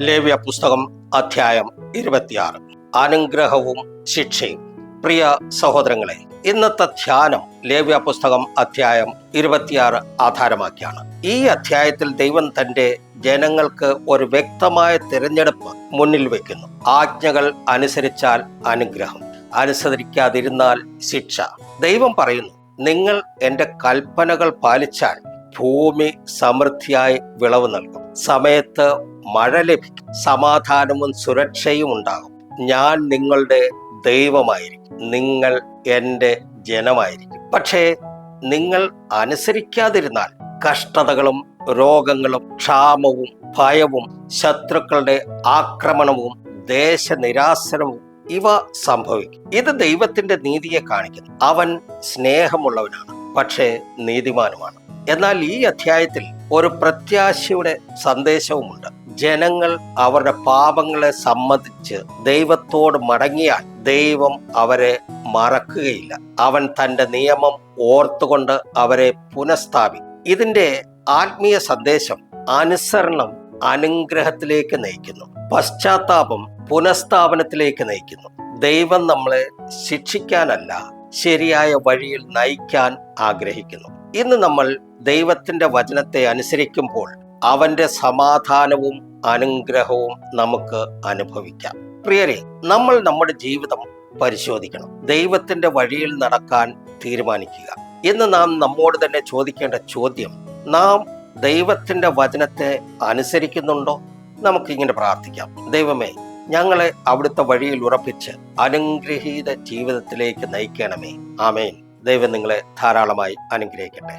ലേവ്യ പുസ്തകം അധ്യായം 26. അനുഗ്രഹവും ശിക്ഷയും. പ്രിയ സഹോദരങ്ങളെ, ഇന്നത്തെ ധ്യാനം ലേവ്യ പുസ്തകം അധ്യായം 26 ആധാരമാക്കിയാണ്. ഈ അധ്യായത്തിൽ ദൈവം തന്റെ ജനങ്ങൾക്ക് ഒരു വ്യക്തമായ തിരഞ്ഞെടുപ്പ് മുന്നിൽ വെക്കുന്നു. ആജ്ഞകൾ അനുസരിച്ചാൽ അനുഗ്രഹം, അനുസരിക്കാതിരുന്നാൽ ശിക്ഷ. ദൈവം പറയുന്നു, നിങ്ങൾ എന്റെ കൽപ്പനകൾ പാലിച്ചാൽ ഭൂമി സമൃദ്ധിയായി വിളവ് നൽകും, സമയത്ത് മഴ ലഭിക്കും, സമാധാനവും സുരക്ഷയും ഉണ്ടാകും. ഞാൻ നിങ്ങളുടെ ദൈവമായിരിക്കും, നിങ്ങൾ എൻ്റെ ജനമായിരിക്കും. പക്ഷേ നിങ്ങൾ അനുസരിക്കാതിരുന്നാൽ കഷ്ടതകളും രോഗങ്ങളും ക്ഷാമവും ഭയവും ശത്രുക്കളുടെ ആക്രമണവും ദേശനിരാസനവും ഇവ സംഭവിക്കും. ഇത് ദൈവത്തിന്റെ നീതിയെ കാണിക്കുന്നു. അവൻ സ്നേഹമുള്ളവനാണ്, പക്ഷേ നീതിമാനുമാണ്. എന്നാൽ ഈ അധ്യായത്തിൽ ഒരു പ്രത്യാശയുടെ സന്ദേശവുമുണ്ട്. ജനങ്ങൾ അവരുടെ പാപങ്ങളെ സമ്മതിച്ച് ദൈവത്തോട് മടങ്ങിയാൽ ദൈവം അവരെ മറക്കുകയില്ല. അവൻ തന്റെ നിയമം ഓർത്തുകൊണ്ട് അവരെ പുനഃസ്ഥാപിക്കും. ഇതിന്റെ ആത്മീയ സന്ദേശം അനുസരണം അനുഗ്രഹത്തിലേക്ക് നയിക്കുന്നു, പശ്ചാത്താപം പുനഃസ്ഥാപനത്തിലേക്ക് നയിക്കുന്നു. ദൈവം നമ്മളെ ശിക്ഷിക്കാനല്ല, ശരിയായ വഴിയിൽ നയിക്കാൻ ആഗ്രഹിക്കുന്നു. ഇന്ന് നമ്മൾ ദൈവത്തിന്റെ വചനത്തെ അനുസരിക്കുമ്പോൾ അവന്റെ സമാധാനവും അനുഗ്രഹവും നമുക്ക് അനുഭവിക്കാം. പ്രിയരെ, നമ്മൾ നമ്മുടെ ജീവിതം പരിശോധിക്കണം, ദൈവത്തിന്റെ വഴിയിൽ നടക്കാൻ തീരുമാനിക്കുക. ഇന്ന് നാം നമ്മോട് തന്നെ ചോദിക്കേണ്ട ചോദ്യം, നാം ദൈവത്തിന്റെ വചനത്തെ അനുസരിക്കുന്നുണ്ടോ? നമുക്കിങ്ങനെ പ്രാർത്ഥിക്കാം. ദൈവമേ, ഞങ്ങളെ അവിടുത്തെ വഴിയിൽ ഉറപ്പിച്ച് അനുഗ്രഹീത ജീവിതത്തിലേക്ക് നയിക്കണമേ. ആമേൻ. ദൈവം നിങ്ങളെ ധാരാളമായി അനുഗ്രഹിക്കട്ടെ.